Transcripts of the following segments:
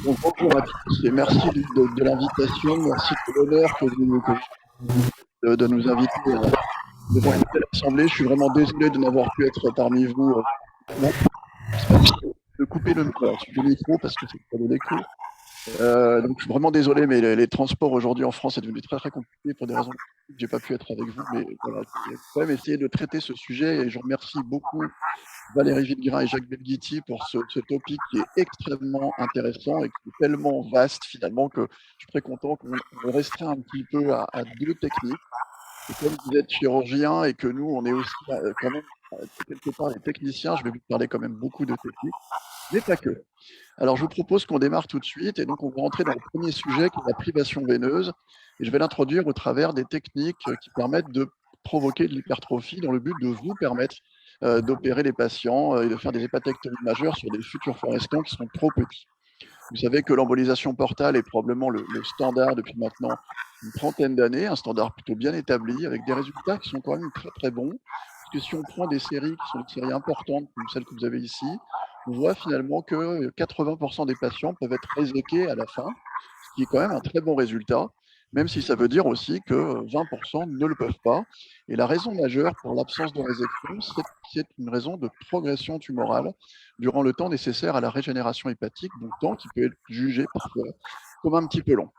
Donc, bonjour à tous et merci de l'invitation, merci de l'honneur de nous inviter devant une telle assemblée. Je suis vraiment désolé de n'avoir pu être parmi vous. De couper le micro parce que c'est pas de l'écho. Donc je suis vraiment désolé, mais les transports aujourd'hui en France est devenu très très compliqué pour des raisons que j'ai pas pu être avec vous. Mais voilà, j'ai quand même essayé de traiter ce sujet et je remercie beaucoup Valérie Villegrain et Jacques Belghiti pour ce topic qui est extrêmement intéressant et qui est tellement vaste finalement que je suis très content qu'on le restreint un petit peu à deux techniques. Et comme vous êtes chirurgien et que nous, on est aussi quand même quelque part les techniciens, je vais vous parler quand même beaucoup de techniques, mais pas que. Alors je vous propose qu'on démarre tout de suite et donc on va rentrer dans le premier sujet qui est la privation veineuse et je vais l'introduire au travers des techniques qui permettent de provoquer de l'hypertrophie dans le but de vous permettre d'opérer les patients et de faire des hépatectomies majeures sur des futurs forestants qui sont trop petits. Vous savez que l'embolisation portale est probablement le standard depuis maintenant une trentaine d'années, un standard plutôt bien établi, avec des résultats qui sont quand même très très bons. Parce que si on prend des séries qui sont des séries importantes, comme celles que vous avez ici, on voit finalement que 80% des patients peuvent être réséqués à la fin, ce qui est quand même un très bon résultat, même si ça veut dire aussi que 20% ne le peuvent pas. Et la raison majeure pour l'absence de résection, c'est une raison de progression tumorale durant le temps nécessaire à la régénération hépatique, donc temps qui peut être jugé parfois comme un petit peu long.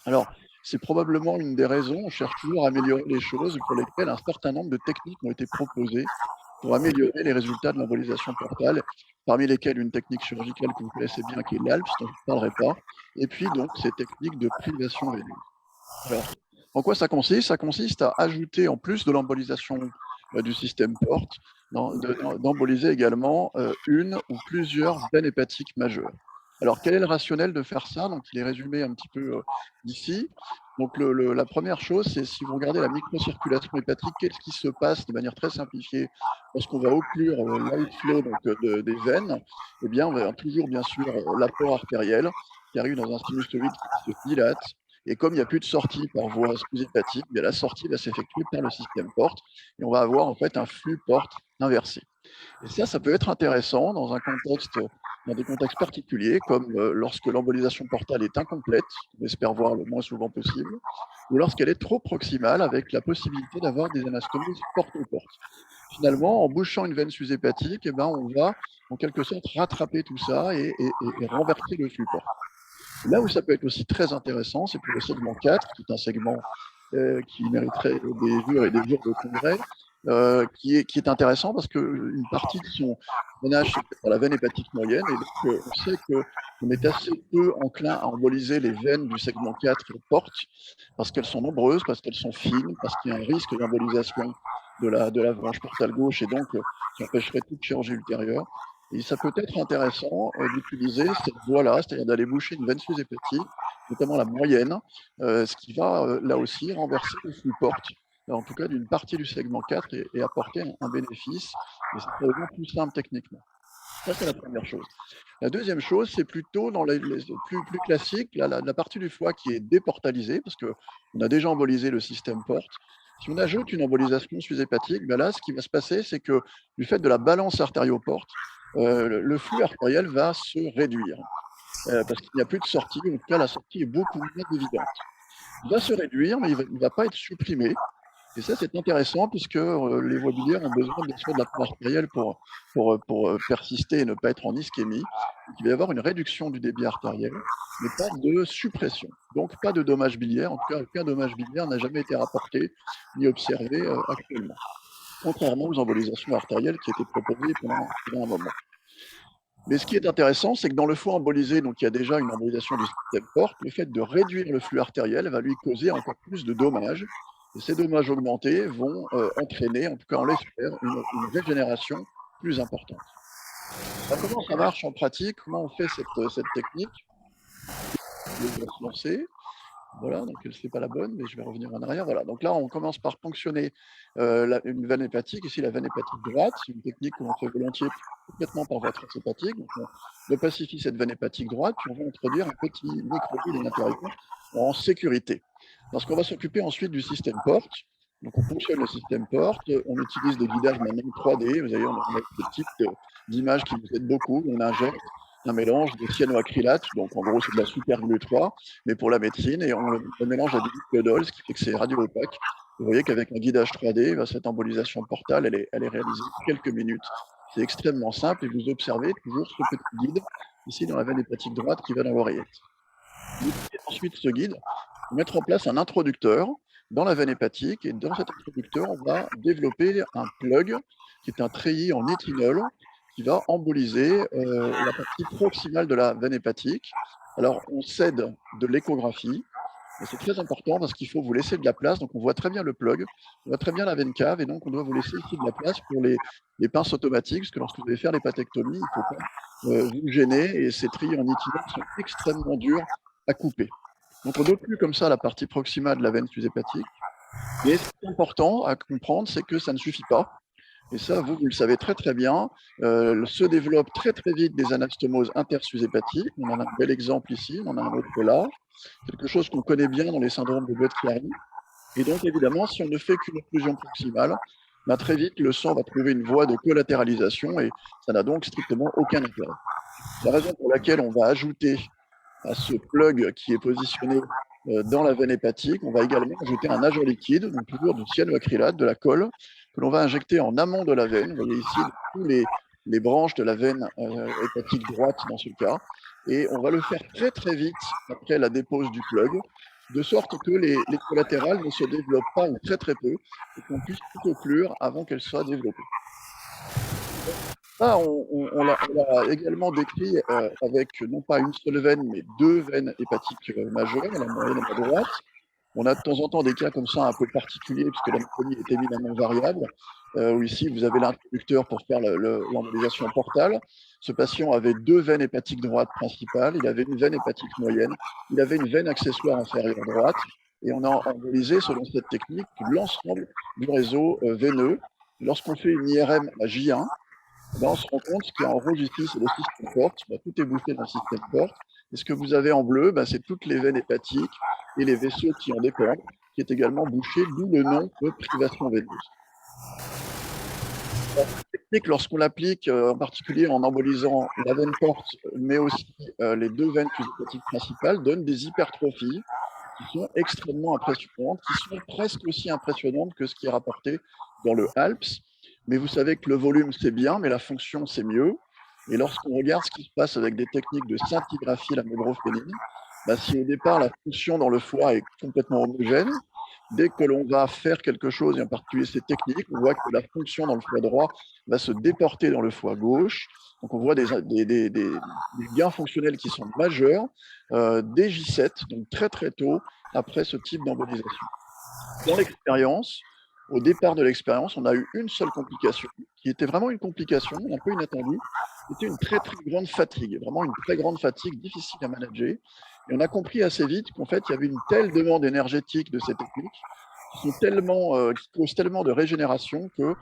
Alors, c'est probablement une des raisons, on cherche toujours à améliorer les choses, pour lesquelles un certain nombre de techniques ont été proposées pour améliorer les résultats de l'embolisation portale, parmi lesquelles une technique chirurgicale que vous connaissez bien, qui est l'ALPS, dont je ne parlerai pas, et puis donc ces techniques de privation veineuse. Alors, en quoi ça consiste? Ça consiste à ajouter, en plus de l'embolisation du système porte, d'emboliser également une ou plusieurs veines hépatiques majeures. Alors, quel est le rationnel de faire ça? Donc, il est résumé un petit peu ici. Donc, la première chose, c'est si vous regardez la microcirculation hépatique, qu'est-ce qui se passe de manière très simplifiée lorsqu'on va occlure l'outflow des veines? Eh bien, on va toujours, bien sûr, l'apport artériel qui arrive dans un sinus fluide qui se dilate. Et comme il n'y a plus de sortie par voie sous-hépatique, bien la sortie va s'effectuer par le système porte et on va avoir en fait un flux porte inversé. Et ça peut être intéressant dans des contextes particuliers, comme lorsque l'embolisation portale est incomplète, on espère voir le moins souvent possible, ou lorsqu'elle est trop proximale, avec la possibilité d'avoir des anastomies porte-au-porte. Finalement, en bouchant une veine sous-hépatique, eh ben, on va en quelque sorte rattraper tout ça et renverser le flux porte. Là où ça peut être aussi très intéressant, c'est pour le segment 4, qui est un segment qui mériterait des jours et des jours de congrès, qui est intéressant parce qu'une partie de son drainage se fait par la veine hépatique moyenne, et donc on sait qu'on est assez peu enclin à emboliser les veines du segment 4 porte, parce qu'elles sont nombreuses, parce qu'elles sont fines, parce qu'il y a un risque d'embolisation de la branche portale gauche, et donc qui empêcherait toute chirurgie ultérieure. Et ça peut être intéressant d'utiliser cette voie-là, c'est-à-dire d'aller boucher une veine sous-hépatique, notamment la moyenne, ce qui va là aussi renverser le flux porte, en tout cas d'une partie du segment 4, et apporter un bénéfice. Et c'est probablement plus simple techniquement. Ça, c'est la première chose. La deuxième chose, c'est plutôt dans les plus classiques, la partie du foie qui est déportalisée, parce qu'on a déjà embolisé le système porte. Si on ajoute une embolisation sous-hépatique, ben là, ce qui va se passer, c'est que du fait de la balance artério-porte, le flux artériel va se réduire, parce qu'il n'y a plus de sortie, en tout cas la sortie est beaucoup moins évidente. Il va se réduire, mais il ne va pas être supprimé. Et ça, c'est intéressant puisque les voies biliaires ont besoin bien sûr de l'apport artériel pour persister et ne pas être en ischémie. Donc, il va y avoir une réduction du débit artériel, mais pas de suppression. Donc pas de dommage biliaire. En tout cas, aucun dommage biliaire n'a jamais été rapporté ni observé actuellement, contrairement aux embolisations artérielles qui étaient proposées pendant un moment. Mais ce qui est intéressant, c'est que dans le foie embolisé, donc il y a déjà une embolisation du système porte, le fait de réduire le flux artériel va lui causer encore plus de dommages. Et ces dommages augmentés vont entraîner, en tout cas on l'espère, une régénération plus importante. Alors, comment ça marche en pratique? Comment on fait cette technique? On va se lancer. Voilà, donc ce n'est pas la bonne, mais je vais revenir en arrière. Voilà, donc là, on commence par ponctionner une veine hépatique. Ici, la veine hépatique droite, c'est une technique que l'on fait volontiers complètement par voie transhépatique. Donc, on pacifie cette veine hépatique droite, puis on va introduire un petit microvide à l'intérieur en sécurité. Parce qu'on va s'occuper ensuite du système porte. Donc, on ponctionne le système porte. On utilise des guidages maintenant 3D. Vous voyez, on a ce type d'image qui nous aide beaucoup. On injecte. un mélange de cyanoacrylate, donc en gros c'est de la super-glue 3, mais pour la médecine, et on le mélange à du liquidol, ce qui fait que c'est radio-opaque. Vous voyez qu'avec un guidage 3D, cette embolisation portale, elle est réalisée en quelques minutes. C'est extrêmement simple et vous observez toujours ce petit guide ici dans la veine hépatique droite qui va dans l'oreillette. Vous utilisez ensuite ce guide pour mettre en place un introducteur dans la veine hépatique, et dans cet introducteur, on va développer un plug qui est un treillis en éthanol qui va emboliser la partie proximale de la veine hépatique. Alors, on cède de l'échographie, et c'est très important parce qu'il faut vous laisser de la place. Donc, on voit très bien le plug, on voit très bien la veine cave, et donc on doit vous laisser ici de la place pour les pinces automatiques, parce que lorsque vous allez faire l'hépatectomie, il ne faut pas vous gêner, et ces treillis en éthanol sont extrêmement durs à couper. Donc, on n'ôte plus comme ça la partie proximale de la veine sous-hépatique. Mais ce qui est important à comprendre, c'est que ça ne suffit pas. Et ça, vous le savez très très bien, se développent très très vite des anastomoses intersus-hépatiques. On en a un bel exemple ici, on en a un autre là. Quelque chose qu'on connaît bien dans les syndromes de Budd-Chiari. Et donc, évidemment, si on ne fait qu'une occlusion proximale, très vite, le sang va trouver une voie de collatéralisation, et ça n'a donc strictement aucun intérêt. La raison pour laquelle on va ajouter à ce plug qui est positionné dans la veine hépatique, on va également ajouter un agent liquide, donc toujours du cyanoacrylate, de la colle, que l'on va injecter en amont de la veine. Vous voyez ici tous les branches de la veine hépatique droite dans ce cas. Et on va le faire très très vite après la dépose du plug, de sorte que les collatérales ne se développent pas ou très très peu, et qu'on puisse tout occlure avant qu'elles soient développées. Ça, on l'a également décrit avec non pas une seule veine, mais deux veines hépatiques majeures, la moyenne et la droite. On a de temps en temps des cas comme ça un peu particuliers, puisque l'anatomie est éminemment variable, où ici vous avez l'introducteur pour faire l'embolisation portale. Ce patient avait deux veines hépatiques droites principales, il avait une veine hépatique moyenne, il avait une veine accessoire inférieure droite, et on a embolisé, selon cette technique, l'ensemble du réseau veineux. Lorsqu'on fait une IRM à J1, on se rend compte qu'il y a en rouge ici, c'est le système porte. Tout est bouffé dans le système porte. Et ce que vous avez en bleu, c'est toutes les veines hépatiques et les vaisseaux qui en dépendent, qui est également bouché, d'où le nom de privation veineuse. Cette technique, lorsqu'on l'applique, en particulier en embolisant la veine porte, mais aussi les deux veines hépatiques principales, donne des hypertrophies qui sont extrêmement impressionnantes, qui sont presque aussi impressionnantes que ce qui est rapporté dans le ALPS. Mais vous savez que le volume, c'est bien, mais la fonction, c'est mieux. Et lorsqu'on regarde ce qui se passe avec des techniques de scintigraphie lamellophénine, si au départ, la fonction dans le foie est complètement homogène, dès que l'on va faire quelque chose, et en particulier ces techniques, on voit que la fonction dans le foie droit va se déporter dans le foie gauche. Donc on voit des gains fonctionnels qui sont majeurs dès J7, donc très très tôt après ce type d'embolisation. Dans l'expérience, au départ de l'expérience, on a eu une seule complication, qui était vraiment une complication un peu inattendue. C'était une très très grande fatigue, vraiment une très grande fatigue difficile à manager. Et on a compris assez vite qu'en fait, il y avait une telle demande énergétique de ces techniques qui causent tellement de régénération que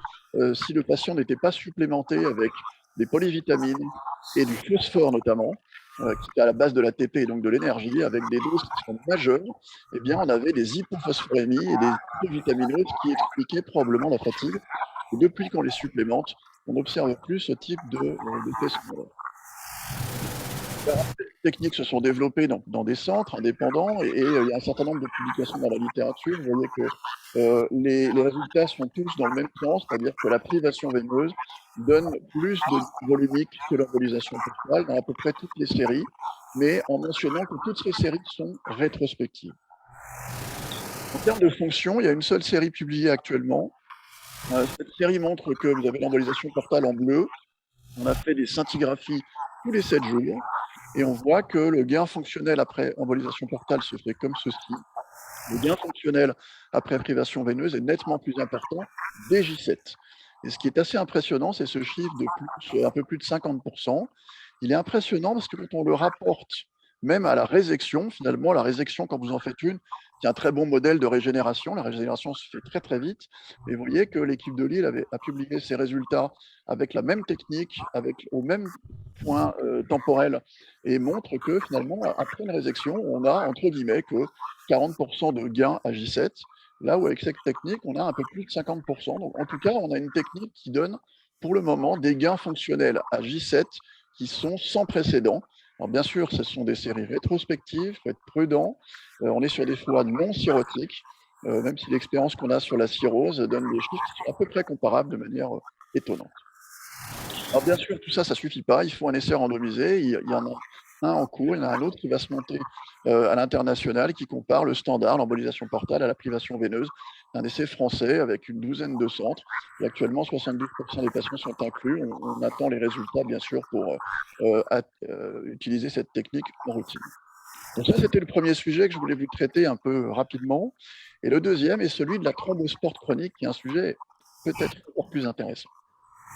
si le patient n'était pas supplémenté avec des polyvitamines et du phosphore notamment, qui est à la base de l'ATP et donc de l'énergie, avec des doses qui sont majeures, eh bien, on avait des hypophosphorémies et des hypovitaminoses qui expliquaient probablement la fatigue. Et depuis qu'on les supplémente, on n'observe plus ce type d'effet secondaire. Les techniques se sont développées dans des centres indépendants, et il y a un certain nombre de publications dans la littérature. Vous voyez que les résultats sont tous dans le même sens, c'est-à-dire que la privation veineuse donne plus de volumique que l'embolisation portale dans à peu près toutes les séries, mais en mentionnant que toutes ces séries sont rétrospectives. En termes de fonction, il y a une seule série publiée actuellement. Cette série montre que vous avez l'embolisation portale en bleu. On a fait des scintigraphies tous les 7 jours, et on voit que le gain fonctionnel après embolisation portale se fait comme ceci. Le gain fonctionnel après privation veineuse est nettement plus important dès J7. Et ce qui est assez impressionnant, c'est ce chiffre de un peu plus de 50%. Il est impressionnant parce que quand on le rapporte même à la résection, finalement, la résection, quand vous en faites une, c'est un très bon modèle de régénération. La régénération se fait très très vite. Et vous voyez que l'équipe de Lille a publié ses résultats avec la même technique, au même point temporel, et montre que finalement, après une résection, on a entre guillemets que 40% de gains à J7, là où avec cette technique, on a un peu plus de 50%. Donc en tout cas, on a une technique qui donne pour le moment des gains fonctionnels à J7 qui sont sans précédent. Alors bien sûr, ce sont des séries rétrospectives, il faut être prudent. On est sur des foies non cirrhotiques, même si l'expérience qu'on a sur la cirrhose donne des chiffres qui sont à peu près comparables de manière étonnante. Alors bien sûr, tout ça, ça suffit pas. Il faut un essai randomisé. Il y en a un en cours, il y en a un autre qui va se monter à l'international qui compare le standard, l'embolisation portale, à la privation veineuse. Un essai français avec une douzaine de centres. Et actuellement, 72% des patients sont inclus. On attend les résultats, bien sûr, pour utiliser cette technique en routine. Donc ça, c'était le premier sujet que je voulais vous traiter un peu rapidement. Et le deuxième est celui de la thrombosport chronique, qui est un sujet peut-être encore plus intéressant.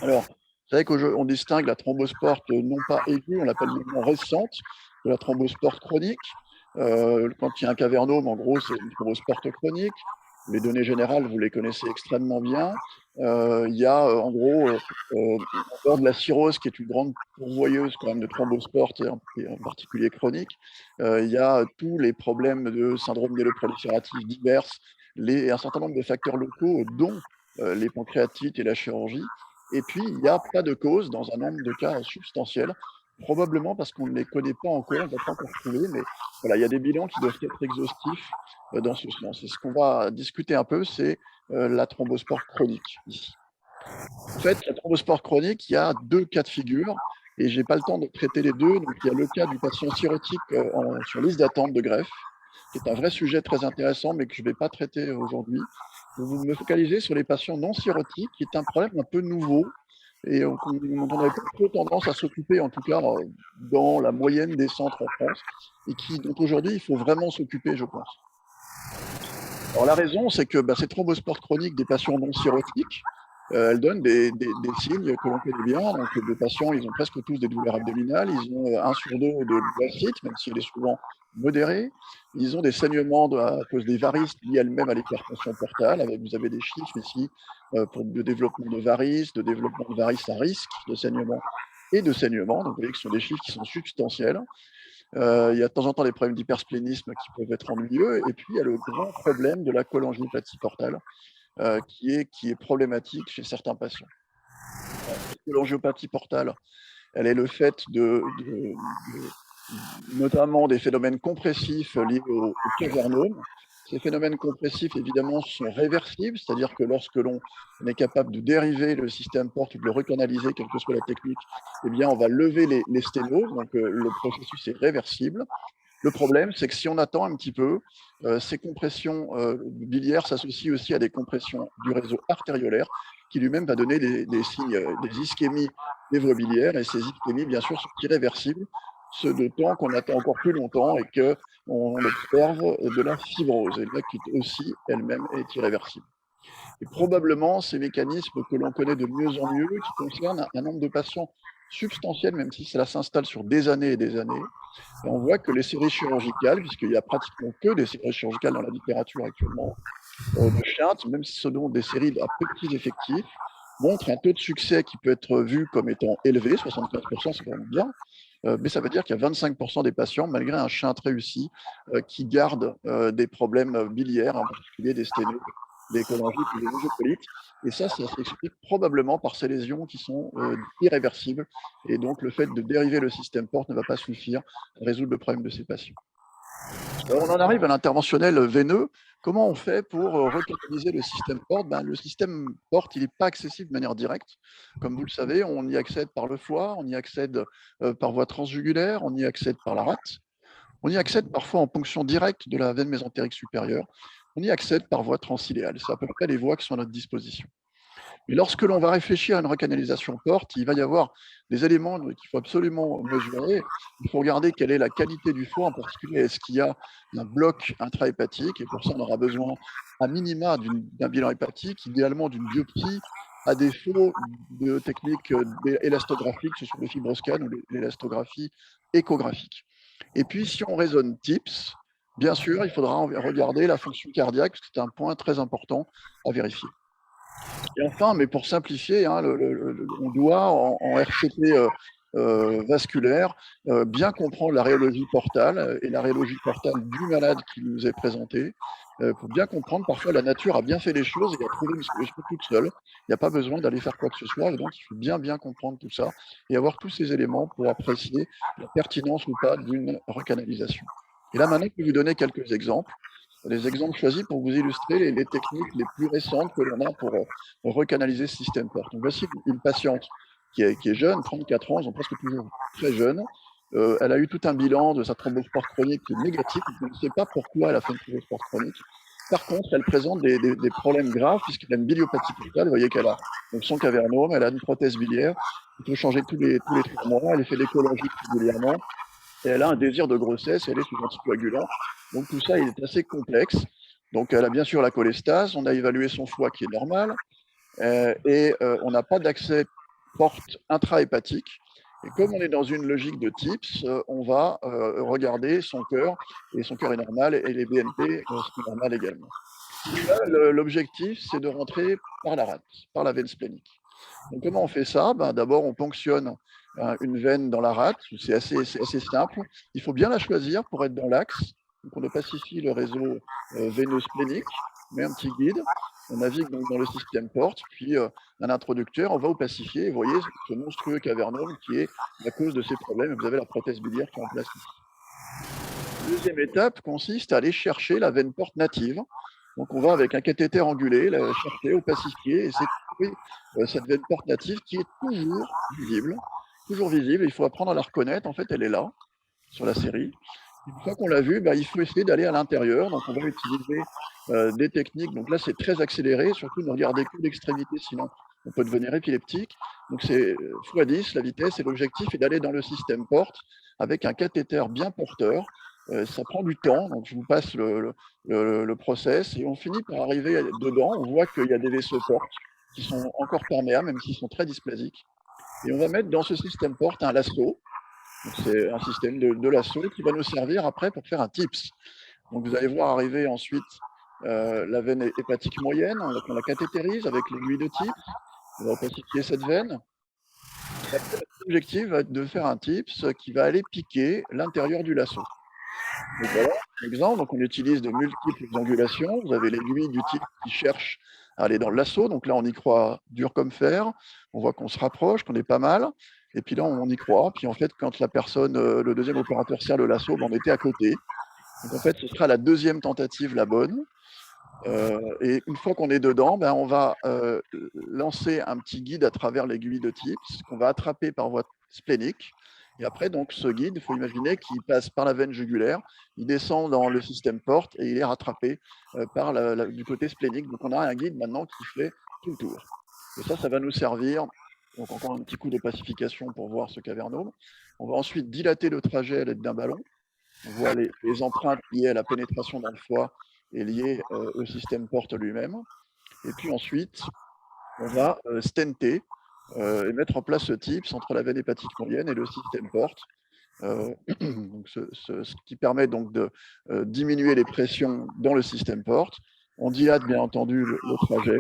Alors, vous savez qu'on distingue la thrombosport non pas aiguë, on l'appelle maintenant récente, de la thrombosport chronique. Quand il y a un cavernome, en gros, c'est une thrombosport chronique. Les données générales, vous les connaissez extrêmement bien. Il y a en gros, en dehors de la cirrhose, qui est une grande pourvoyeuse quand même de thrombosport, et en particulier chronique, il y a tous les problèmes de syndrome myéloprolifératif divers, un certain nombre de facteurs locaux, dont les pancréatites et la chirurgie. Et puis, il n'y a pas de cause dans un nombre de cas substantiels, probablement parce qu'on ne les connaît pas encore, on ne l'a pas encore trouvé, mais voilà, il y a des bilans qui doivent être exhaustifs dans ce sens. Et ce qu'on va discuter un peu, c'est la thrombosport chronique ici. En fait, la thrombosport chronique, il y a deux cas de figure, et je n'ai pas le temps de traiter les deux. Donc, il y a le cas du patient cirrhotique sur liste d'attente de greffe, qui est un vrai sujet très intéressant, mais que je ne vais pas traiter aujourd'hui. Vous me focalisez sur les patients non cirrhotiques, qui est un problème un peu nouveau et dont on n'avait pas trop tendance à s'occuper, en tout cas dans la moyenne des centres en France, et dont aujourd'hui il faut vraiment s'occuper, je pense. Alors la raison, c'est que ces thrombospores chroniques des patients non cirrhotiques, elles donnent des signes que l'on connaît bien. Donc les patients, ils ont presque tous des douleurs abdominales, ils ont 1 sur 2 de gastite, même s'il est souvent modéré. Ils ont des saignements à cause des varices liées elles-mêmes à l'hypertension portale. Vous avez des chiffres ici pour le développement de varices à risque de saignement et de saignement. Donc vous voyez que ce sont des chiffres qui sont substantiels. Il y a de temps en temps des problèmes d'hypersplénisme qui peuvent être ennuyeux. Et puis il y a le grand problème de la cholangiopathie portale qui est problématique chez certains patients. La cholangiopathie portale, elle est le fait notamment des phénomènes compressifs liés au cavernome. Ces phénomènes compressifs, évidemment, sont réversibles, c'est-à-dire que lorsque l'on est capable de dériver le système porte ou de le recanaliser, quelle que soit la technique, eh bien, on va lever les sténoses, donc le processus est réversible. Le problème, c'est que si on attend un petit peu, ces compressions biliaires s'associent aussi à des compressions du réseau artériolaire, qui lui-même va donner des signes, des ischémies névrobiliaires, et ces ischémies, bien sûr, sont irréversibles, ce d'autant qu'on attend encore plus longtemps et qu'on observe de la fibrose, et là qui aussi elle-même est irréversible. Et probablement ces mécanismes que l'on connaît de mieux en mieux, qui concernent un nombre de patients substantiel, même si cela s'installe sur des années et des années. Et on voit que les séries chirurgicales, puisqu'il n'y a pratiquement que des séries chirurgicales dans la littérature actuellement, de Chintz, même si ce sont des séries à petits effectifs, montrent un taux de succès qui peut être vu comme étant élevé, 75%, c'est quand même bien, mais ça veut dire qu'il y a 25% des patients, malgré un Chintz réussi, qui gardent des problèmes biliaires, en particulier des sténoses, des cholangites ou des nésocolites. Et ça s'explique probablement par ces lésions qui sont irréversibles. Et donc, le fait de dériver le système porte ne va pas suffire à résoudre le problème de ces patients. Alors, on en arrive à l'interventionnel veineux. Comment on fait pour recanaliser le système porte? Le système porte, il n'est pas accessible de manière directe. Comme vous le savez, on y accède par le foie, on y accède par voie transjugulaire, on y accède par la rate. On y accède parfois en ponction directe de la veine mésentérique supérieure. On y accède par voie transiléale. C'est à peu près les voies qui sont à notre disposition. Mais lorsque l'on va réfléchir à une recanalisation porte, il va y avoir des éléments qu'il faut absolument mesurer. Il faut regarder quelle est la qualité du foie, en particulier est-ce qu'il y a un bloc intrahépatique, et pour ça on aura besoin à minima d'un bilan hépatique, idéalement d'une biopsie, à défaut de techniques élastographiques, ce sont les fibroscans ou l'élastographie échographique. Et puis si on raisonne TIPS, bien sûr, il faudra regarder la fonction cardiaque, parce que c'est un point très important à vérifier. Et enfin, mais pour simplifier, on doit en RCT vasculaire, bien comprendre la rhéologie portale et la rhéologie portale du malade qui nous est présenté, pour bien comprendre. Parfois, la nature a bien fait les choses et a trouvé une solution toute seule. Il n'y a pas besoin d'aller faire quoi que ce soit, et donc il faut bien comprendre tout ça et avoir tous ces éléments pour apprécier la pertinence ou pas d'une recanalisation. Et là, maintenant, je vais vous donner quelques exemples. Les exemples choisis pour vous illustrer les techniques les plus récentes que l'on a pour recanaliser ce système PORT. Donc voici une patiente qui est jeune, 34 ans, ils sont presque toujours très jeunes. Elle a eu tout un bilan de sa thrombose porte chronique qui est négatif. Je ne sais pas pourquoi elle a fait une thrombose porte chronique. Par contre, elle présente des problèmes graves puisqu'elle a une biliopathie portale. Vous voyez qu'elle a donc son cavernome, elle a une prothèse biliaire. Il faut changer tous les 3 mois. Elle fait l'échologie régulièrement. Et elle a un désir de grossesse, elle est sous anticoagulant. Donc tout ça, il est assez complexe. Donc elle a bien sûr la cholestase, on a évalué son foie qui est normal, et on n'a pas d'accès porte intrahépatique. Et comme on est dans une logique de TIPS, on va regarder son cœur, et son cœur est normal, et les BNP sont normales également. L'objectif, c'est de rentrer par la rate, par la veine splénique. Donc comment on fait ça? D'abord, on ponctionne une veine dans la rate, c'est assez simple. Il faut bien la choisir pour être dans l'axe. Donc on opacifie le réseau veineux splénique, on met un petit guide, on navigue donc dans le système porte, puis un introducteur, on va opacifier, et vous voyez ce monstrueux cavernome qui est la cause de ces problèmes. Vous avez la prothèse biliaire qui est en place ici. Deuxième étape consiste à aller chercher la veine porte native. Donc on va avec un cathéter angulé la chercher, opacifier, et c'est trouver cette veine porte native qui est toujours visible. Il faut apprendre à la reconnaître. En fait, elle est là, sur la série. Une fois qu'on l'a vue, il faut essayer d'aller à l'intérieur. Donc on va utiliser des techniques. Donc là, c'est très accéléré, surtout ne regardez que l'extrémité, sinon on peut devenir épileptique. Donc c'est x10 la vitesse, et l'objectif est d'aller dans le système porte avec un cathéter bien porteur. Ça prend du temps, donc je vous passe le process, et on finit par arriver dedans. On voit qu'il y a des vaisseaux portes qui sont encore perméables, même s'ils sont très dysplasiques. Et on va mettre dans ce système porte un lasso. C'est un système de lasso qui va nous servir après pour faire un TIPS. Donc vous allez voir arriver ensuite la veine hépatique moyenne. On la cathétérise avec l'aiguille de TIPS. On va opacifier cette veine. L'objectif va être de faire un TIPS qui va aller piquer l'intérieur du lasso. Donc voilà, un exemple. Donc on utilise de multiples angulations. Vous avez l'aiguille du TIPS qui cherche à aller dans le lasso. Donc là, on y croit dur comme fer. On voit qu'on se rapproche, qu'on est pas mal. Et puis là, on y croit. Puis en fait, quand la personne, le deuxième opérateur serre le lasso, on était à côté. Donc en fait, ce sera la deuxième tentative la bonne. Et une fois qu'on est dedans, on va lancer un petit guide à travers l'aiguille de TIPS qu'on va attraper par voie splénique. Et après, donc, ce guide, il faut imaginer qu'il passe par la veine jugulaire, il descend dans le système porte et il est rattrapé par du côté splénique. Donc on a un guide maintenant qui fait tout le tour. Et ça va nous servir. Donc encore un petit coup de pacification pour voir ce cavernome. On va ensuite dilater le trajet à l'aide d'un ballon. On voit les empreintes liées à la pénétration dans le foie et liées au système porte lui-même. Et puis ensuite, on va stenter et mettre en place ce TIPS entre la veine hépatique moyenne et le système porte. Donc ce qui permet donc de diminuer les pressions dans le système porte. On dilate bien entendu le trajet.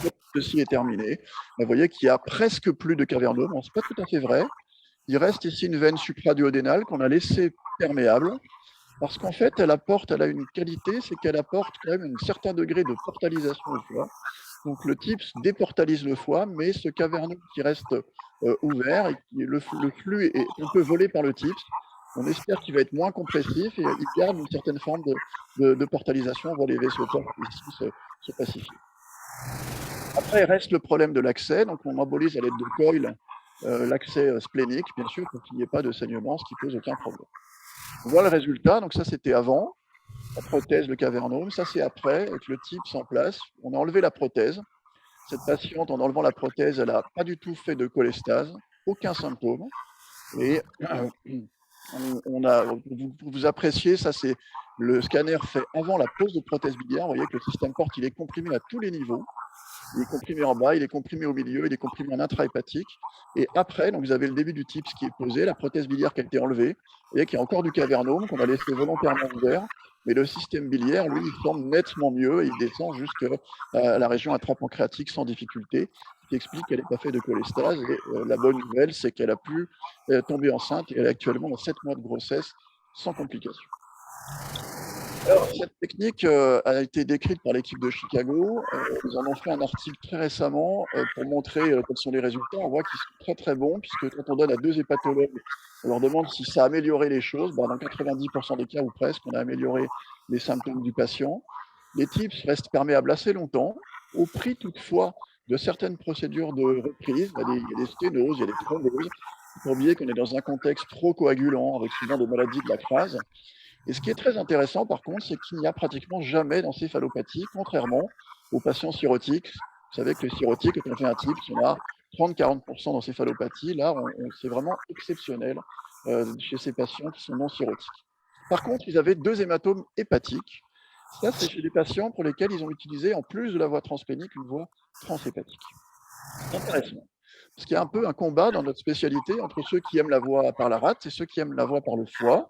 Donc, ceci est terminé. Vous voyez qu'il y a presque plus de cavernome. Ce n'est pas tout à fait vrai. Il reste ici une veine supraduodénale qu'on a laissée perméable, parce qu'en fait, elle a une qualité, c'est qu'elle apporte quand même un certain degré de portalisation au foie. Donc le TIPS déportalise le foie, mais ce cavernome qui reste ouvert, et le flux est un peu volé par le TIPS. On espère qu'il va être moins compressif et il garde une certaine forme de portalisation. On voit les vaisseaux portes ici se pacifier. Après, il reste le problème de l'accès. Donc on embolise à l'aide de coil l'accès splénique, bien sûr, pour qu'il n'y ait pas de saignement, ce qui pose aucun problème. On voit le résultat. Donc ça, c'était avant. La prothèse, le cavernome. Ça, c'est après, avec le TIPS en place. On a enlevé la prothèse. Cette patiente, en enlevant la prothèse, elle n'a pas du tout fait de cholestase, aucun symptôme. Et vous appréciez, ça c'est le scanner fait avant la pose de prothèse biliaire. Vous voyez que le système porte, il est comprimé à tous les niveaux. Il est comprimé en bas, il est comprimé au milieu, il est comprimé en intrahépatique. Et après, donc vous avez le début du TIPS qui est posé, la prothèse biliaire qui a été enlevée. Vous voyez qu'il y a encore du cavernome qu'on a laissé volontairement ouvert. Mais le système biliaire, lui, il semble nettement mieux. Il descend jusqu'à la région intrapancréatique sans difficulté. qui explique qu'elle n'est pas faite de cholestase. Et la bonne nouvelle, c'est qu'elle a pu tomber enceinte et elle est actuellement à 7 mois de grossesse sans complications. Alors, cette technique a été décrite par l'équipe de Chicago. Ils en ont fait un article très récemment pour montrer quels sont les résultats. On voit qu'ils sont très très bons, puisque quand on donne à 2 hépatologues, on leur demande si ça a amélioré les choses. Dans 90% des cas ou presque, on a amélioré les symptômes du patient. Les tips restent perméables assez longtemps, au prix toutefois de certaines procédures de reprise. Il y a des sténoses, il y a des thromboses. Il ne faut pas oublier qu'on est dans un contexte trop coagulant, avec souvent des maladies de la crase. Et ce qui est très intéressant, par contre, c'est qu'il n'y a pratiquement jamais d'encéphalopathie, contrairement aux patients cirrhotiques. Vous savez que les cirrhotiques, quand on fait un TIPS, on a 30-40% d'encéphalopathie. Là, c'est vraiment exceptionnel chez ces patients qui sont non cirrhotiques. Par contre, ils avaient 2 hématomes hépatiques. Ça, c'est chez des patients pour lesquels ils ont utilisé, en plus de la voie transpénique, une voie transhépatique. C'est intéressant. Parce qu'il y a un peu un combat dans notre spécialité entre ceux qui aiment la voie par la rate et ceux qui aiment la voie par le foie.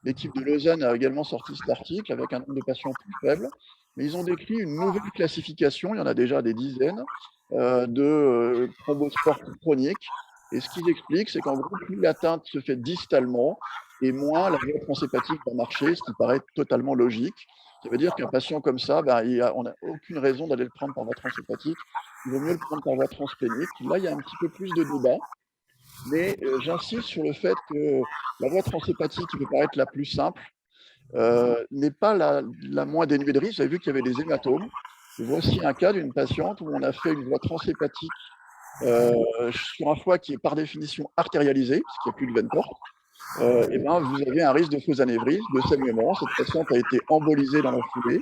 L'équipe de Lausanne a également sorti cet article avec un nombre de patients plus faible, mais ils ont décrit une nouvelle classification, il y en a déjà des dizaines, de thrombosport chronique. Et ce qu'ils expliquent, c'est qu'en gros, plus l'atteinte se fait distalement et moins la voie transhépatique va marcher, ce qui paraît totalement logique. Ça veut dire qu'un patient comme ça, on n'a aucune raison d'aller le prendre par voie transhépatique. Il vaut mieux le prendre par voie transpénique. Là, il y a un petit peu plus de débat. Mais j'insiste sur le fait que la voie transhépatique, qui peut paraître la plus simple, n'est pas la moins dénuée de risque. Vous avez vu qu'il y avait des hématomes. Et voici un cas d'une patiente où on a fait une voie transhépatique sur un foie qui est par définition artérialisé, puisqu'il n'y a plus de veine porte. Et ben, vous avez un risque de faux anévrisme, de saignement. Cette patiente a été embolisée dans la foulée.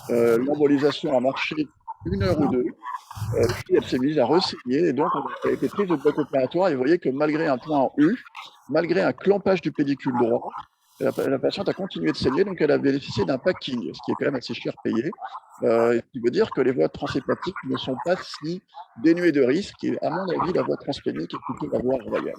L'embolisation a marché 1 heure ou 2. Puis elle s'est mise à ressaigner et donc elle a été prise au bloc opératoire et vous voyez que malgré un point en U, malgré un clampage du pédicule droit, la patiente a continué de saigner, donc elle a bénéficié d'un packing, ce qui est quand même assez cher payé, ce qui veut dire que les voies transhépatiques ne sont pas si dénuées de risques et à mon avis la voie transpénique est plutôt la voie royale.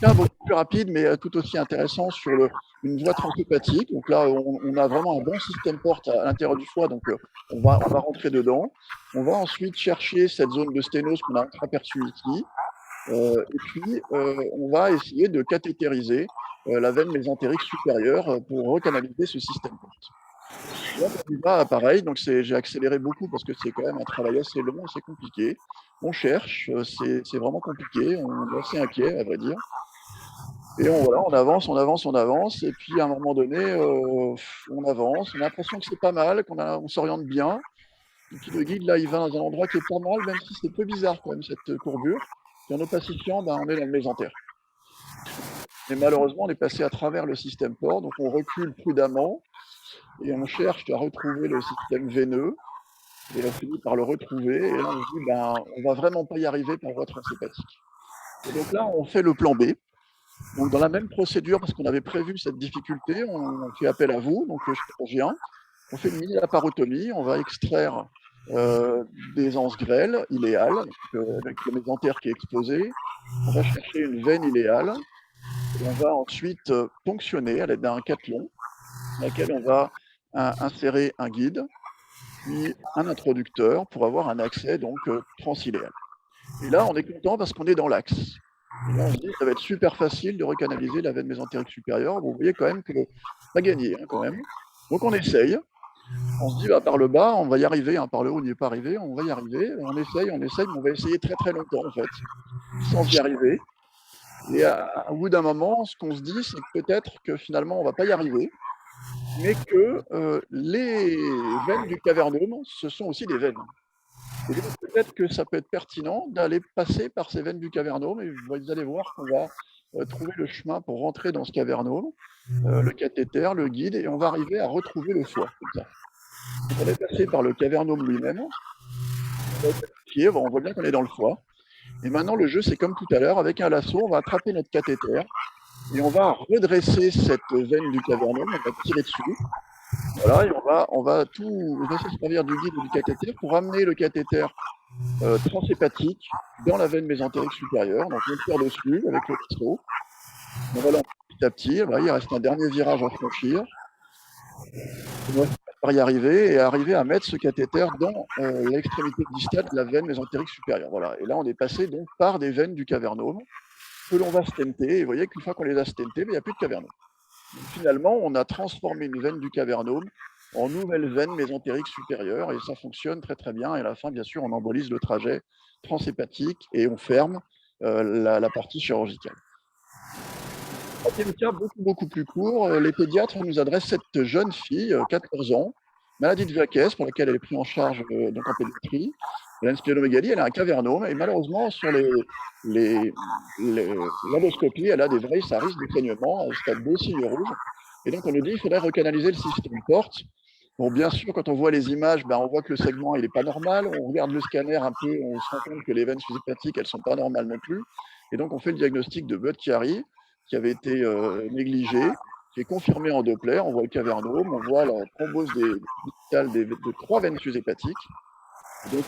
Un beaucoup plus rapide, mais tout aussi intéressant sur une voie transhépatique. Donc là, on a vraiment un bon système porte à l'intérieur du foie, donc on va rentrer dedans. On va ensuite chercher cette zone de sténose qu'on a entreaperçue ici. Et puis, on va essayer de cathétériser la veine mésentérique supérieure pour recanaliser ce système porte. Là, on va pareil, donc j'ai accéléré beaucoup parce que c'est quand même un travail assez long, assez compliqué. On cherche, c'est vraiment compliqué, on est assez inquiet, à vrai dire. Et on avance, et puis à un moment donné, on avance, on a l'impression que c'est pas mal, on s'oriente bien. Et puis le guide, là, il va dans un endroit qui est pas mal, même si c'est peu bizarre quand même, cette courbure. Et en opacifiant, on est dans le mésentère. Mais malheureusement, on est passé à travers le système port, donc on recule prudemment, et on cherche à retrouver le système veineux, et on finit par le retrouver, et là on se dit, on va vraiment pas y arriver par voie transhépatique. Et donc là, on fait le plan B. Donc, dans la même procédure, parce qu'on avait prévu cette difficulté, on fait appel à vous, donc je reviens. On fait une mini-laparotomie, on va extraire des anses grêles iléales, avec le mésentère qui est exposé. On va chercher une veine iléale, et on va ensuite ponctionner à l'aide d'un cathlon, dans laquelle on va insérer un guide, puis un introducteur pour avoir un accès donc transiléal. Et là, on est content parce qu'on est dans l'axe. Et là, on se dit, ça va être super facile de recanaliser la veine mésentérique supérieure. Vous voyez quand même que c'est pas gagné, quand même. Donc on essaye. On se dit, par le bas, on va y arriver. Par le haut, on n'y est pas arrivé. On va y arriver. On essaye, mais on va essayer très très longtemps, en fait, sans y arriver. Et au bout d'un moment, ce qu'on se dit, c'est que peut-être que finalement, on ne va pas y arriver, mais que les veines du cavernome, ce sont aussi des veines. Et donc, peut-être que ça peut être pertinent d'aller passer par ces veines du cavernome, et vous allez voir qu'on va trouver le chemin pour rentrer dans ce cavernome, le cathéter, le guide, et on va arriver à retrouver le foie, comme ça. Donc, on va passer par le cavernome lui-même, on voit bien qu'on est dans le foie. Et maintenant, le jeu, c'est comme tout à l'heure, avec un lasso, on va attraper notre cathéter, et on va redresser cette veine du cavernome, on va tirer dessus. Voilà, et on va se servir du guide ou du cathéter pour amener le cathéter transhépatique dans la veine mésentérique supérieure. Donc on tire dessus avec le lasso. On va lancer petit à petit. Il reste un dernier virage à franchir. par y arriver et arriver à mettre ce cathéter dans l'extrémité distale de la veine mésentérique supérieure. Voilà. Et là, on est passé donc par des veines du cavernome que l'on va stenter. Et vous voyez qu'une fois qu'on les a stentés, il n'y a plus de cavernome. Donc, finalement, on a transformé une veine du cavernome en nouvelle veine mésentérique supérieure et ça fonctionne très très bien. Et à la fin, bien sûr, on embolise le trajet transhépatique et on ferme la partie chirurgicale. Troisième cas, beaucoup plus court. Les pédiatres nous adressent cette jeune fille, 14 ans, maladie de Jacques, pour laquelle elle est prise en charge donc en pédiatrie. Elle a une splénomégalie, elle a un cavernome, et malheureusement, sur l'endoscopie, elle a des varices à risque de saignement, stade 2, signe rouge. Et donc, on nous dit qu'il faudrait recanaliser le système porte. Bon, bien sûr, quand on voit les images, on voit que le segment, il n'est pas normal. On regarde le scanner un peu, on se rend compte que les veines sous-hépatiques, elles ne sont pas normales non plus. Et donc, on fait le diagnostic de Budd-Chiari, qui avait été négligé, qui est confirmé en Doppler. On voit le cavernome, on voit la thrombose de 3 veines sous-hépatiques. Donc,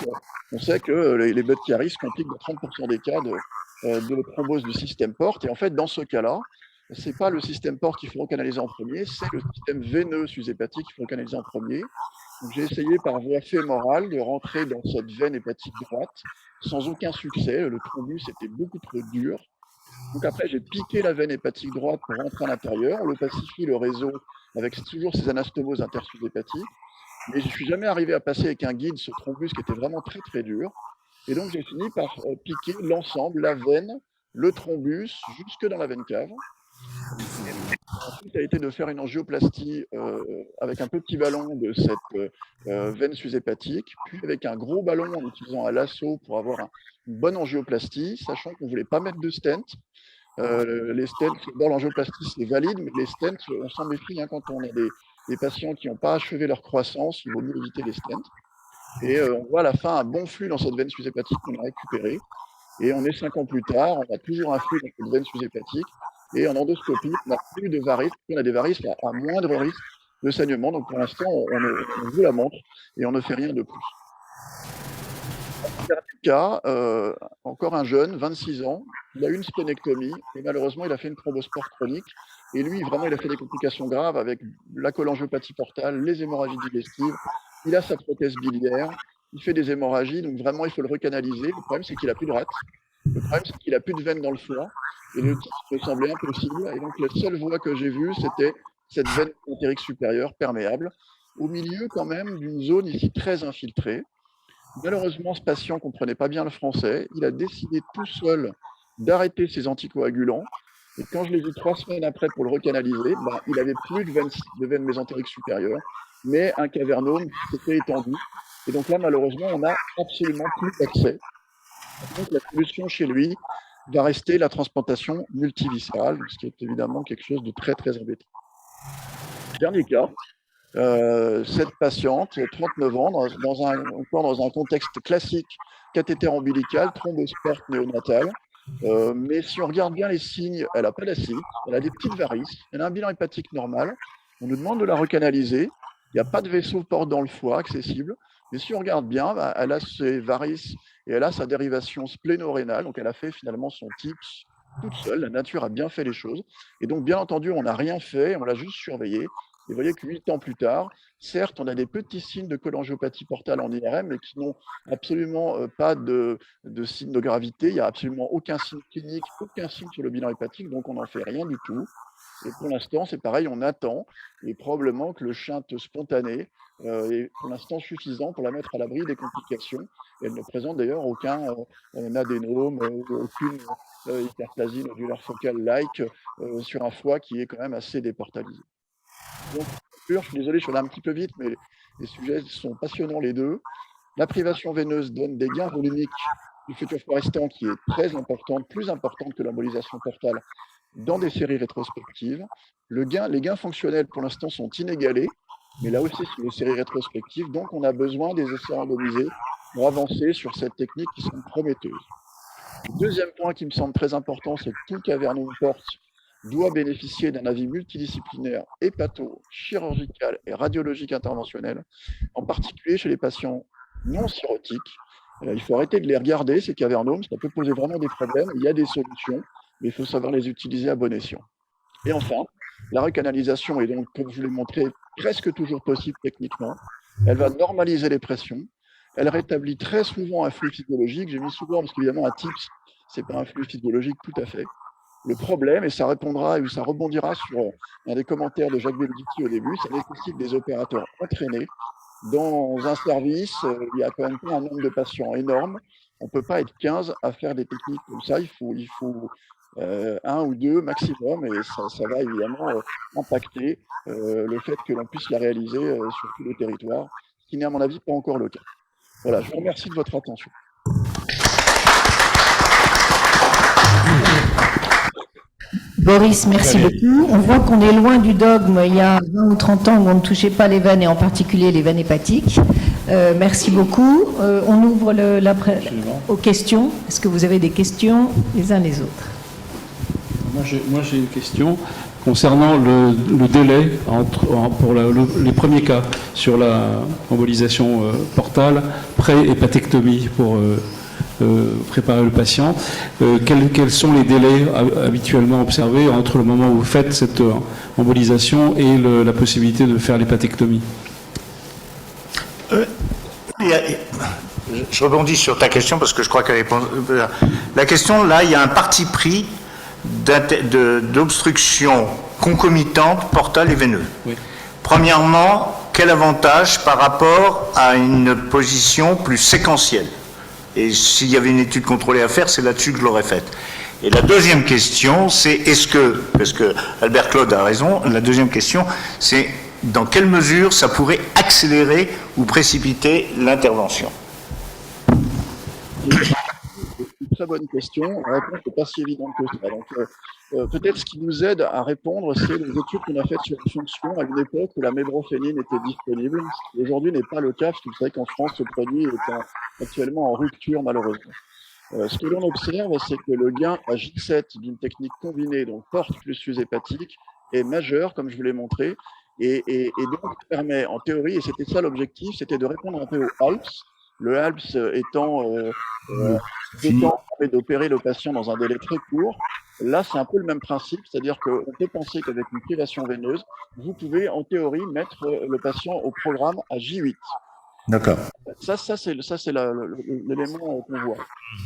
on sait que les Budd-Chiari se compliquent dans 30% des cas de thrombose du système porte. Et en fait, dans ce cas-là, ce n'est pas le système porte qu'il faut recanaliser en premier, c'est le système veineux sous-hépatique qu'il faut recanaliser en premier. Donc, j'ai essayé par voie fémorale de rentrer dans cette veine hépatique droite sans aucun succès. Le thrombus était beaucoup trop dur. Donc après, j'ai piqué la veine hépatique droite pour rentrer à l'intérieur. On le pacifie le réseau avec toujours ces anastomoses intersous-hépatiques. Mais je ne suis jamais arrivé à passer avec un guide ce thrombus qui était vraiment très très dur. Et donc j'ai fini par piquer l'ensemble, la veine, le thrombus, jusque dans la veine cave. Ensuite, ça a été de faire une angioplastie avec un petit ballon de cette veine sus-hépatique, puis avec un gros ballon en utilisant un lasso pour avoir une bonne angioplastie, sachant qu'on ne voulait pas mettre de stent. Les stents, dans l'angioplastie, c'est valide, mais les stents, on s'en méfie quand on a des patients qui n'ont pas achevé leur croissance, il vaut mieux éviter les stents. Et on voit à la fin un bon flux dans cette veine sus-hépatique qu'on a récupéré. Et on est 5 ans plus tard, on a toujours un flux dans cette veine sus-hépatique. Et en endoscopie, on n'a plus de varices, on a des varices à moindre risque de saignement. Donc pour l'instant, on vous la montre et on ne fait rien de plus. Dernier cas, encore un jeune, 26 ans, il a eu une splénectomie et malheureusement, il a fait une thrombose porte chronique. Et lui, vraiment, il a fait des complications graves avec la cholangiopathie portale, les hémorragies digestives. Il a sa prothèse biliaire, il fait des hémorragies, donc vraiment, il faut le recanaliser. Le problème, c'est qu'il n'a plus de rate. Le problème, c'est qu'il n'a plus de veine dans le foie. Et le titre me semblait impossible. Et donc, la seule voie que j'ai vue, c'était cette veine entérique supérieure perméable, au milieu quand même d'une zone ici très infiltrée. Malheureusement, ce patient ne comprenait pas bien le français. Il a décidé tout seul d'arrêter ses anticoagulants. Et quand je l'ai vu 3 semaines après pour le recanaliser, il n'avait plus de veine mésentérique supérieure, mais un cavernome qui s'était étendu. Et donc là, malheureusement, on n'a absolument plus d'accès. Donc la solution chez lui va rester la transplantation multiviscérale, ce qui est évidemment quelque chose de très, très embêtant. Dernier cas. Cette patiente, 39 ans, dans un contexte classique, cathéter ombilical, thrombose porte néonatale. Mais si on regarde bien les signes, elle n'a pas d'acide, elle a des petites varices, elle a un bilan hépatique normal. On nous demande de la recanaliser. Il n'y a pas de vaisseau porte dans le foie accessible. Mais si on regarde bien, elle a ses varices et elle a sa dérivation splénorénale. Donc elle a fait finalement son TIPS toute seule. La nature a bien fait les choses. Et donc, bien entendu, on n'a rien fait, on l'a juste surveillé. Et vous voyez que 8 ans plus tard, certes, on a des petits signes de cholangiopathie portale en IRM, mais qui n'ont absolument pas de signe de gravité. Il n'y a absolument aucun signe clinique, aucun signe sur le bilan hépatique, donc on n'en fait rien du tout. Et pour l'instant, c'est pareil, on attend, et probablement que le shunt spontané est pour l'instant suffisant pour la mettre à l'abri des complications. Et elle ne présente d'ailleurs aucun adénome, aucune hyperplasie nodulaire focale-like sur un foie qui est quand même assez déportalisé. Donc, je suis désolé, je suis allé un petit peu vite, mais les sujets sont passionnants les deux. La privation veineuse donne des gains volumiques du futur foie restant qui est très importante, plus importante que l'embolisation portale dans des séries rétrospectives. Les gains fonctionnels pour l'instant sont inégalés, mais là aussi sur les séries rétrospectives, donc on a besoin des essais randomisés pour avancer sur cette technique qui sont prometteuses. Le deuxième point qui me semble très important, c'est que tout cavernome porte doit bénéficier d'un avis multidisciplinaire hépato, chirurgical et radiologique interventionnel, en particulier chez les patients non cirrhotiques. Il faut arrêter de les regarder, ces cavernomes, ça peut poser vraiment des problèmes. Il y a des solutions, mais il faut savoir les utiliser à bon escient. Et enfin, La recanalisation est donc, comme je vous l'ai montré, presque toujours possible techniquement. Elle va normaliser les pressions. Elle rétablit très souvent un flux physiologique. J'ai mis souvent, parce qu'évidemment, un TIPS, ce n'est pas un flux physiologique tout à fait. Le problème, et ça répondra ou ça rebondira sur un des commentaires de Jacques Benedicti au début, ça nécessite des opérateurs entraînés. Dans un service, il y a quand même pas un nombre de patients énorme. On ne peut pas être 15 à faire des techniques comme ça. Il faut un ou deux maximum, et ça va évidemment impacter le fait que l'on puisse la réaliser sur tout le territoire, ce qui n'est à mon avis pas encore le cas. Voilà, je vous remercie de votre attention. Boris, merci beaucoup. On voit qu'on est loin du dogme il y a 20 ou 30 ans où on ne touchait pas les veines, et en particulier les veines hépatiques. Merci beaucoup. On ouvre aux questions. Est-ce que vous avez des questions les uns les autres? Moi, j'ai une question concernant le délai pour les premiers cas sur la embolisation portale, pré-hépatectomie pour préparer le patient. Quels sont les délais habituellement observés entre le moment où vous faites cette embolisation et la possibilité de faire l'hépatectomie? Je rebondis sur ta question parce que je crois qu'elle est... La question, là, il y a un parti pris d'obstruction concomitante portale et veineuse. Oui. Premièrement, quel avantage par rapport à une position plus séquentielle? Et s'il y avait une étude contrôlée à faire, c'est là-dessus que je l'aurais faite. Et la deuxième question, c'est parce que Albert Claude a raison, la deuxième question, c'est dans quelle mesure ça pourrait accélérer ou précipiter l'intervention? Une très bonne question. La réponse n'est pas si évidente que ça. Donc, peut-être ce qui nous aide à répondre, c'est les études qu'on a faites sur les fonctions à une époque où la mébrofénine était disponible, ce qui aujourd'hui n'est pas le cas, parce que vous savez qu'en France, ce produit est actuellement en rupture, malheureusement. Ce que l'on observe, c'est que le gain à J7 d'une technique combinée, donc porte plus fuse hépatique, est majeur, comme je vous l'ai montré, et donc permet, en théorie, et c'était ça l'objectif, c'était de répondre un peu au HALPS, le HALPS étant d'opérer le patient dans un délai très court. Là, c'est un peu le même principe, c'est-à-dire qu'on peut penser qu'avec une privation veineuse, vous pouvez, en théorie, mettre le patient au programme à J8. D'accord. Ça c'est l'élément qu'on voit.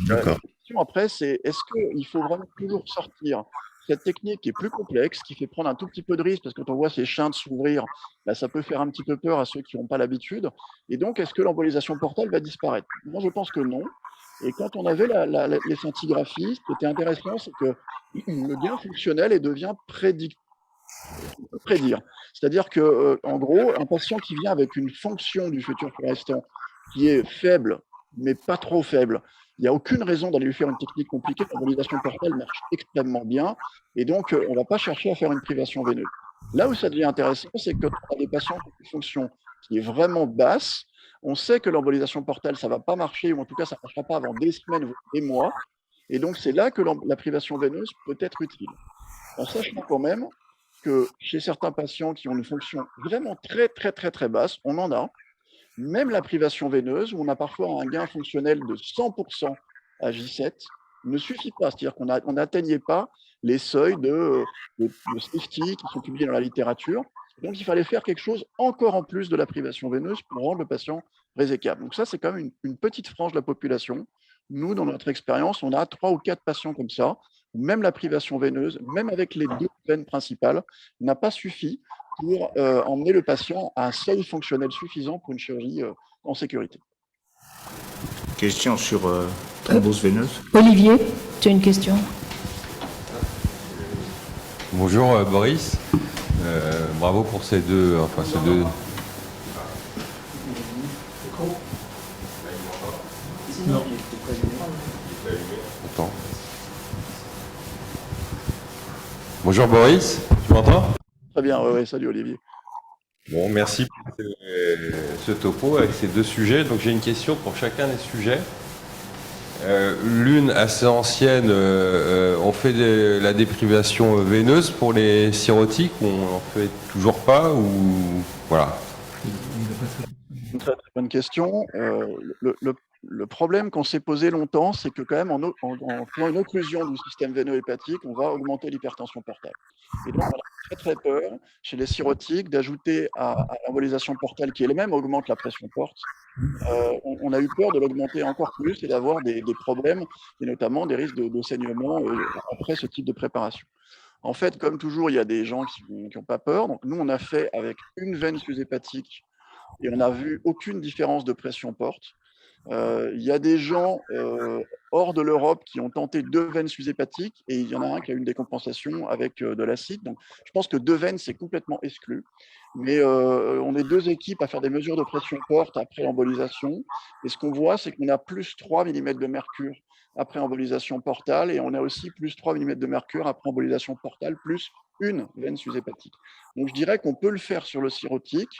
D'accord. La question après, c'est est-ce qu'il faut vraiment toujours sortir cette technique qui est plus complexe, qui fait prendre un tout petit peu de risque, parce que quand on voit ces chins s'ouvrir, là, ça peut faire un petit peu peur à ceux qui n'ont pas l'habitude. Et donc, est-ce que l'embolisation portale va disparaître? Moi, je pense que non. Et quand on avait les scintigraphies, ce qui était intéressant, c'est que le gain fonctionnel devient prédire. C'est-à-dire que, en gros, un patient qui vient avec une fonction du futur restant qui est faible, mais pas trop faible, il n'y a aucune raison d'aller lui faire une technique compliquée. L'embolisation portale marche extrêmement bien, et donc on ne va pas chercher à faire une privation veineuse. Là où ça devient intéressant, c'est que quand on a des patients qui ont une fonction qui est vraiment basse, on sait que l'embolisation portale, ça ne va pas marcher, ou en tout cas, ça ne marchera pas avant des semaines, voire des mois, et donc c'est là que la privation veineuse peut être utile. En sachant quand même que chez certains patients qui ont une fonction vraiment très, très, très, très basse, on en a, même la privation veineuse, où on a parfois un gain fonctionnel de 100% à J7, ne suffit pas. C'est-à-dire qu'on n'atteignait pas les seuils de safety qui sont publiés dans la littérature. Donc, il fallait faire quelque chose encore en plus de la privation veineuse pour rendre le patient résécable. Donc ça, c'est quand même une petite frange de la population. Nous, dans notre expérience, on a 3 ou 4 patients comme ça, où même la privation veineuse, même avec les 2 veines principales, n'a pas suffi pour emmener le patient à un seuil fonctionnel suffisant pour une chirurgie en sécurité. Question sur thrombose veineuse. Olivier, tu as une question? Bonjour Boris, bravo pour ces deux... Non. Attends. Bonjour Boris, tu m'entends? Très bien, ouais, salut Olivier. Bon, merci pour ce topo avec ces deux sujets. Donc j'ai une question pour chacun des sujets. L'une assez ancienne, on fait la déprivation veineuse pour les cirrhotiques, ou on n'en fait toujours pas, ou voilà. Une très, très bonne question. Le problème qu'on s'est posé longtemps, c'est que quand même, en faisant une occlusion du système veiно-hépatique, on va augmenter l'hypertension portale. Et donc, on a très peur, chez les cirrhotiques, d'ajouter à l'embolisation portale, qui elle-même augmente la pression porte, on a eu peur de l'augmenter encore plus et d'avoir des problèmes, et notamment des risques de saignement après ce type de préparation. En fait, comme toujours, il y a des gens qui n'ont pas peur. Donc, nous, on a fait avec une veine sous-hépatique et on n'a vu aucune différence de pression porte. Il y a des gens hors de l'Europe qui ont tenté 2 veines sous-hépatiques et il y en a un qui a eu une décompensation avec de l'acide. Donc, je pense que 2 veines, c'est complètement exclu. Mais on est 2 équipes à faire des mesures de pression porte après embolisation. Et ce qu'on voit, c'est qu'on a plus 3 mm de mercure après embolisation portale et on a aussi plus 3 mm de mercure après embolisation portale plus une veine sous-hépatique. Donc, je dirais qu'on peut le faire sur le cirrhotique,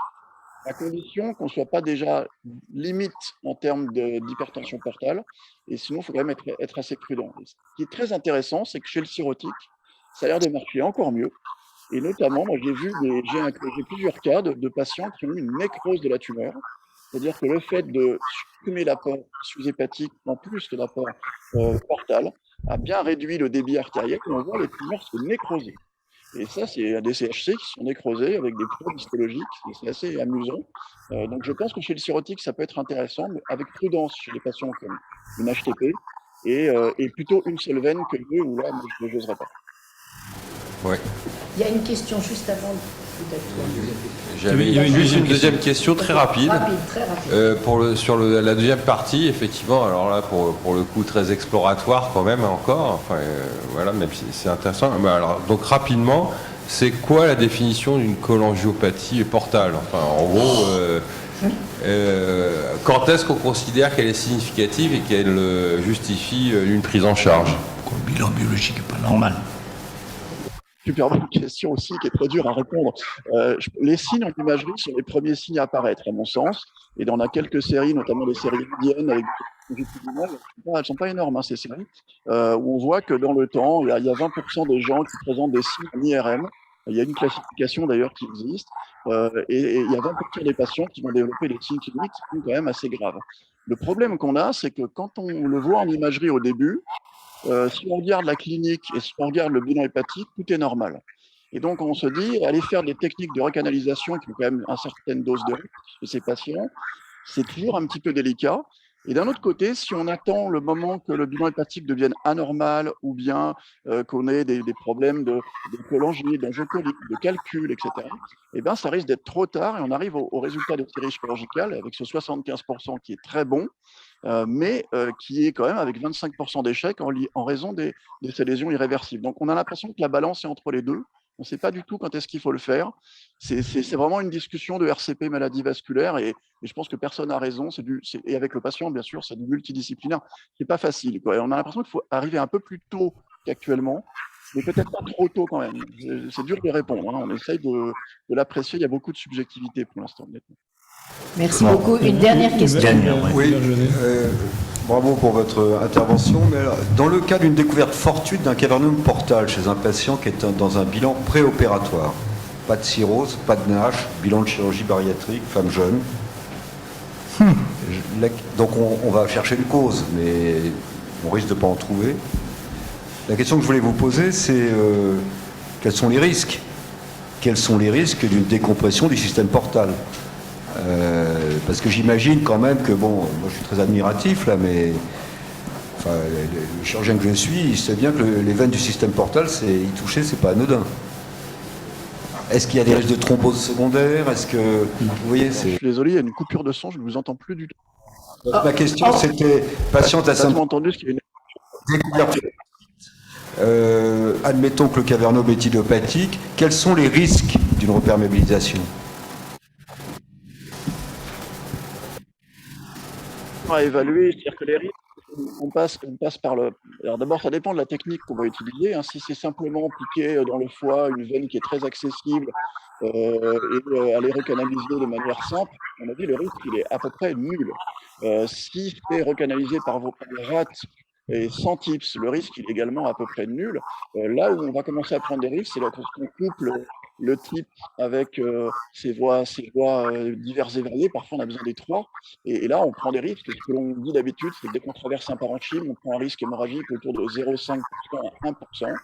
à condition qu'on ne soit pas déjà limite en termes d'hypertension portale. Et sinon, il faut quand même être assez prudent. Et ce qui est très intéressant, c'est que chez le cirrhotique, ça a l'air de marcher encore mieux. Et notamment, moi, j'ai plusieurs cas de patients qui ont eu une nécrose de la tumeur. C'est-à-dire que le fait de supprimer l'apport sous-hépatique en plus de l'apport portal a bien réduit le débit artériel et on voit les tumeurs se nécroser. Et ça, c'est des CHC qui sont nécrosés avec des poids histologiques, c'est assez amusant. Donc je pense que chez le cirrhotique, ça peut être intéressant, mais avec prudence chez les patients comme une HTP, et plutôt une seule veine que 2, où là, moi, je n'oserais pas. Ouais. Il y a une question juste avant, peut-être. J'avais juste une deuxième question très rapide. Très rapide. Sur la deuxième partie, effectivement, alors là, pour le coup, très exploratoire quand même encore. Enfin, voilà, même si c'est intéressant. Mais alors, donc rapidement, c'est quoi la définition d'une cholangiopathie portale? Enfin, en gros, quand est-ce qu'on considère qu'elle est significative et qu'elle justifie une prise en charge? Le bilan biologique n'est pas normal. Super bonne question aussi, qui est très dure à répondre. Les signes en imagerie sont les premiers signes à apparaître, à mon sens. Et on a quelques séries, notamment les séries indiennes avec des elles ne sont pas énormes, hein, ces séries, où on voit que dans le temps, il y a 20% des gens qui présentent des signes en IRM. Il y a une classification d'ailleurs qui existe. Et il y a 20% des patients qui vont développer des signes cliniques qui sont quand même assez graves. Le problème qu'on a, c'est que quand on le voit en imagerie au début, si on regarde la clinique et si on regarde le bilan hépatique, tout est normal. Et donc, on se dit, aller faire des techniques de recanalisation qui ont quand même une certaine dose de risque chez ces patients, c'est toujours un petit peu délicat. Et d'un autre côté, si on attend le moment que le bilan hépatique devienne anormal ou bien qu'on ait des problèmes de cholangie, d'angiocolique, de calcul, etc., eh bien, ça risque d'être trop tard et on arrive au résultat de série chirurgicale avec ce 75% qui est très bon, mais qui est quand même avec 25% d'échecs en raison de ces lésions irréversibles. Donc, on a l'impression que la balance est entre les deux. On ne sait pas du tout quand est-ce qu'il faut le faire. C'est vraiment une discussion de RCP maladie vasculaire et je pense que personne n'a raison. Et avec le patient, bien sûr, c'est du multidisciplinaire. C'est pas facile, quoi. Et on a l'impression qu'il faut arriver un peu plus tôt qu'actuellement, mais peut-être pas trop tôt quand même. C'est dur de répondre, hein. On essaye de l'apprécier. Il y a beaucoup de subjectivité pour l'instant. Merci beaucoup. Une dernière question. Oui, bravo pour votre intervention. Mais alors, dans le cas d'une découverte fortuite d'un cavernome portal chez un patient qui est dans un bilan préopératoire, pas de cirrhose, pas de NASH, bilan de chirurgie bariatrique, femme jeune. Donc on va chercher une cause, mais on risque de ne pas en trouver. La question que je voulais vous poser, c'est quels sont les risques? Quels sont les risques d'une décompression du système portal? Parce que j'imagine quand même que, bon, moi je suis très admiratif là, mais enfin, le chirurgien que je suis, il sait bien que les veines du système portal, y toucher, c'est pas anodin. Est-ce qu'il y a des risques de thrombose secondaire? Est-ce que, vous voyez, Je suis désolé, il y a une coupure de son, je ne vous entends plus du tout. Ma question, c'était patiente à symptômes entendu ce qu'il y a une... découverte. Admettons que le cavernome est idiopathique, quels sont les risques d'une reperméabilisation? À évaluer, c'est-à-dire que les risques, on passe par le... Alors d'abord, ça dépend de la technique qu'on va utiliser, hein. Si c'est simplement piquer dans le foie une veine qui est très accessible et aller recanaliser de manière simple, on a dit le risque il est à peu près nul. Si c'est recanalisé par vos rats et sans tips, le risque il est également à peu près nul. Là où on va commencer à prendre des risques, c'est lorsqu'on couple le type avec ses voies diverses et variées. Parfois, on a besoin des trois. Et là, on prend des risques. Ce que l'on dit d'habitude, c'est que dès qu'on traverse un parenchyme, on prend un risque hémorragique autour de 0,5% à 1%.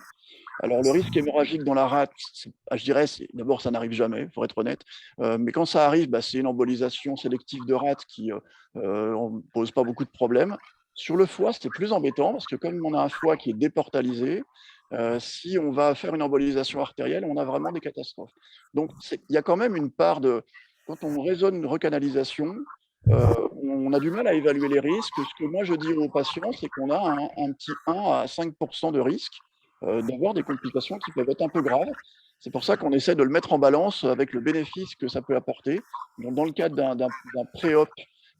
Alors, le risque hémorragique dans la rate, je dirais, d'abord, ça n'arrive jamais, pour être honnête. Mais quand ça arrive, c'est une embolisation sélective de rate qui ne pose pas beaucoup de problèmes. Sur le foie, c'est plus embêtant parce que comme on a un foie qui est déportalisé, si on va faire une embolisation artérielle, on a vraiment des catastrophes. Donc, il y a quand même une part de… Quand on raisonne une recanalisation, on a du mal à évaluer les risques. Ce que moi, je dis aux patients, c'est qu'on a un petit 1 à 5% de risque d'avoir des complications qui peuvent être un peu graves. C'est pour ça qu'on essaie de le mettre en balance avec le bénéfice que ça peut apporter. Donc, dans le cadre d'un pré-op,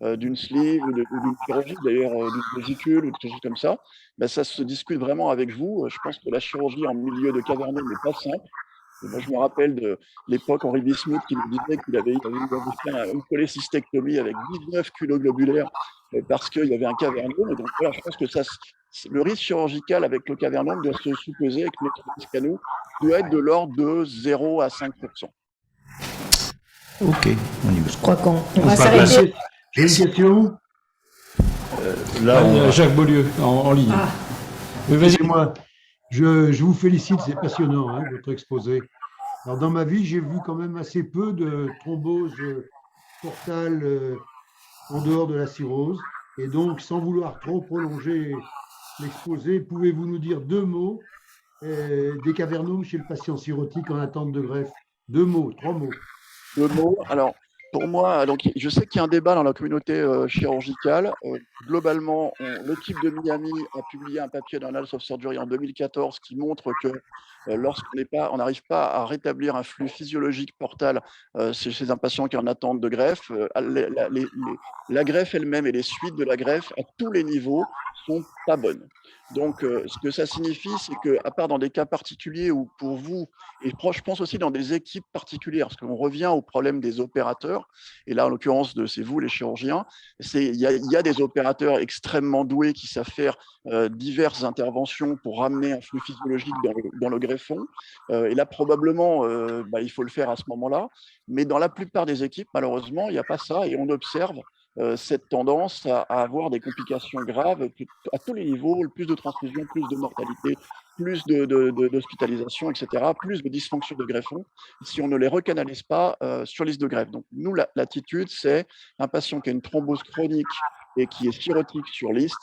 d'une sleeve ou d'une chirurgie, d'ailleurs d'une vésicule ou quelque chose comme ça, ça se discute vraiment avec vous. Je pense que la chirurgie en milieu de caverneux n'est pas simple. Et moi, je me rappelle de l'époque Henri Bismuth qui nous disait qu'il avait fait une cholécystectomie avec 19 culots globulaires parce qu'il y avait un cavernome. Et donc, voilà, je pense que le risque chirurgical avec le cavernome doit se sous-peser avec notre risque à nous, doit être de l'ordre de 0 à 5%. Ok, on y va. Je crois qu'on va s'arrêter. J'ai une question. Là, il y a Jacques Beaulieu en ligne. Ah. Oui, vas-y. Excusez-moi, je vous félicite, c'est passionnant, votre exposé. Alors, dans ma vie, j'ai vu quand même assez peu de thrombose portale en dehors de la cirrhose. Et donc, sans vouloir trop prolonger l'exposé, pouvez-vous nous dire 2 mots des cavernomes chez le patient cirrhotique en attente de greffe? 2 mots, 3 mots. 2 mots. Alors, pour moi, donc, je sais qu'il y a un débat dans la communauté chirurgicale. Globalement, l'équipe de Miami a publié un papier dans Annals of Surgery en 2014 qui montre que lorsqu'on n'arrive pas à rétablir un flux physiologique portal chez un patient qui est en attente de greffe, la greffe elle-même et les suites de la greffe à tous les niveaux sont pas bonnes. Donc, ce que ça signifie, c'est qu'à part dans des cas particuliers où pour vous, et je pense aussi dans des équipes particulières, parce qu'on revient au problème des opérateurs, et là, en l'occurrence, c'est vous, les chirurgiens, il y a des opérateurs extrêmement doués qui savent faire diverses interventions pour ramener un flux physiologique dans le greffon. Et là, probablement, il faut le faire à ce moment-là. Mais dans la plupart des équipes, malheureusement, il n'y a pas ça, et on observe cette tendance à avoir des complications graves à tous les niveaux, plus de transfusion, plus de mortalité, plus d'hospitalisation, etc., plus de dysfonction de greffon, si on ne les recanalise pas sur liste de greffe. Donc, nous, l'attitude, c'est un patient qui a une thrombose chronique et qui est cirrhotique sur liste,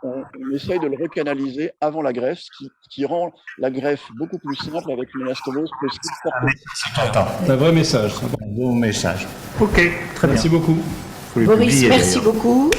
on essaye de le recanaliser avant la greffe, ce qui rend la greffe beaucoup plus simple avec une anastomose possible. C'est un vrai message. Un bon message. Ok, très bien. Merci beaucoup. Boris, merci beaucoup.